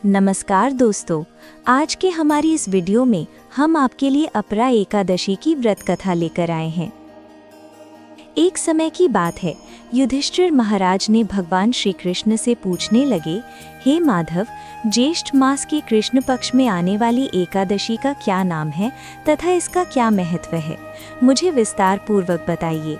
नमस्कार दोस्तों, आज के हमारी इस वीडियो में हम आपके लिए अपरा एकादशी की व्रत कथा लेकर आए हैं। एक समय की बात है, युधिष्ठिर महाराज ने भगवान श्री कृष्ण से पूछने लगे, हे माधव, ज्येष्ठ मास के कृष्ण पक्ष में आने वाली एकादशी का क्या नाम है तथा इसका क्या महत्व है, मुझे विस्तार पूर्वक बताइए।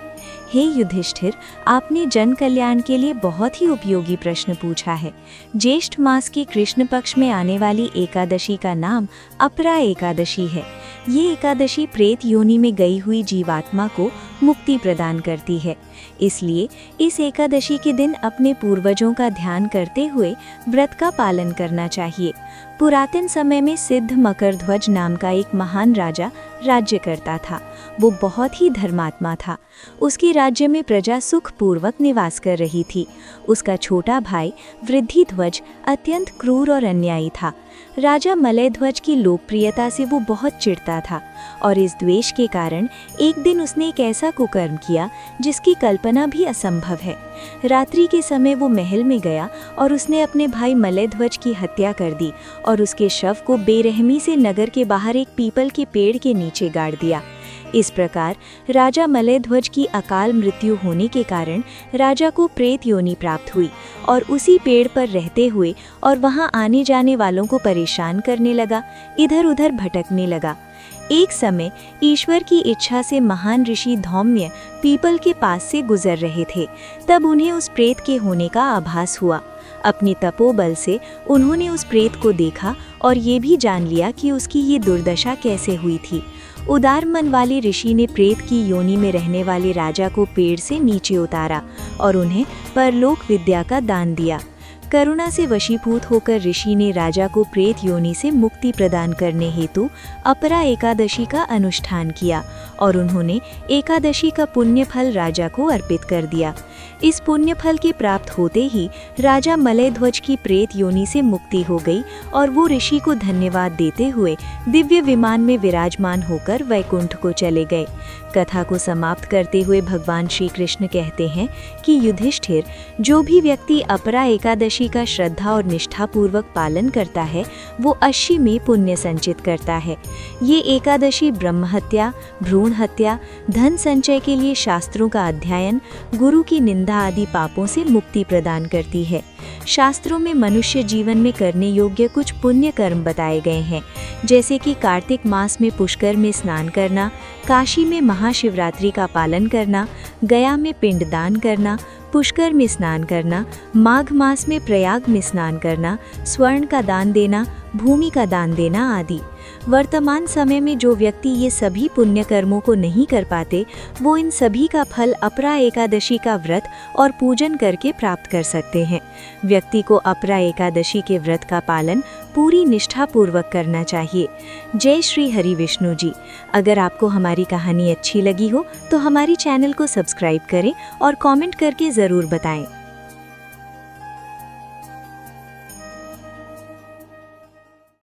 हे युधिष्ठिर, आपने जन कल्याण के लिए बहुत ही उपयोगी प्रश्न पूछा है। ज्येष्ठ मास की कृष्ण पक्ष में आने वाली एकादशी का नाम अपरा एकादशी है। ये एकादशी प्रेत योनि में गई हुई जीवात्मा को मुक्ति प्रदान करती है। इसलिए इस एकादशी के दिन अपने पूर्वजों का ध्यान करते हुए व्रत का पालन करना चाहिए। पुरातन समय में सिद्ध मकरध्वज नाम का एक महान राजा राज्य करता था। वो बहुत ही धर्मात्मा था। उसके राज्य में प्रजा सुख पूर्वक निवास कर रही थी। उसका छोटा भाई वृद्धिध्वज अत्यंत क्रूर और अन्यायी था। राजा मलयध्वज की लोकप्रियता से वो बहुत चिढ़ता था और इस द्वेष के कारण एक दिन उसने एक ऐसा कुकर्म किया जिसकी कल्पना भी असंभव है। रात्रि के समय वो महल में गया और उसने अपने भाई मलयध्वज की हत्या कर दी और उसके शव को बेरहमी से नगर के बाहर एक पीपल के पेड़ के नीचे गाड़ दिया। इस प्रकार राजा मलयध्वज की अकाल मृत्यु होने के कारण राजा को प्रेत योनि प्राप्त हुई और उसी पेड़ पर रहते हुए और वहां आने जाने वालों को परेशान करने लगा, इधर उधर भटकने लगा। एक समय ईश्वर की इच्छा से महान ऋषि धौम्य पीपल के पास से गुजर रहे थे। तब उन्हें उस प्रेत के होने का आभास हुआ। अपनी तपोबल से उन्होंने उस प्रेत को देखा और ये भी जान लिया कि उसकी ये दुर्दशा कैसे हुई थी। उदार मन वाले ऋषि ने प्रेत की योनि में रहने वाले राजा को पेड़ से नीचे उतारा और उन्हें परलोक विद्या का दान दिया। करुणा से वशीभूत होकर ऋषि ने राजा को प्रेत योनि से मुक्ति प्रदान करने हेतु अपरा एकादशी का अनुष्ठान किया और उन्होंने एकादशी का पुण्य फल राजा को अर्पित कर दिया। इस पुण्य फल के प्राप्त होते ही राजा मलयध्वज की प्रेत योनि से मुक्ति हो गई और वो ऋषि को धन्यवाद देते हुए दिव्य विमान में विराजमान होकर वैकुंठ को चले गए। कथा को समाप्त करते हुए भगवान श्री कृष्ण कहते हैं कि युधिष्ठिर, जो भी व्यक्ति अपरा एकादशी का श्रद्धा और निष्ठा पूर्वक पालन करता है वो अश्वी में पुण्य संचित करता है। ये एकादशी ब्रह्म हत्या, भ्रूण हत्या, धन संचय के लिए शास्त्रों का अध्ययन, गुरु की निंदा आदि पापों से मुक्ति प्रदान करती है। शास्त्रों में मनुष्य जीवन में करने योग्य कुछ पुण्य कर्म बताए गए हैं, जैसे कि कार्तिक मास में पुष्कर में स्नान करना, काशी में महाशिवरात्रि का पालन करना, गया में पिंडदान करना, पुष्कर में स्नान करना, माघ मास में प्रयाग में स्नान करना, स्वर्ण का दान देना, भूमि का दान देना आदि। वर्तमान समय में जो व्यक्ति ये सभी पुण्य कर्मों को नहीं कर पाते, वो इन सभी का फल अपरा एकादशी का व्रत और पूजन करके प्राप्त कर सकते हैं। व्यक्ति को अपरा एकादशी के व्रत का पालन पूरी निष्ठा पूर्वक करना चाहिए। जय श्री हरि विष्णु जी। अगर आपको हमारी कहानी अच्छी लगी हो तो हमारी चैनल को सब्सक्राइब करें और कमेंट करके ज़रूर बताएं।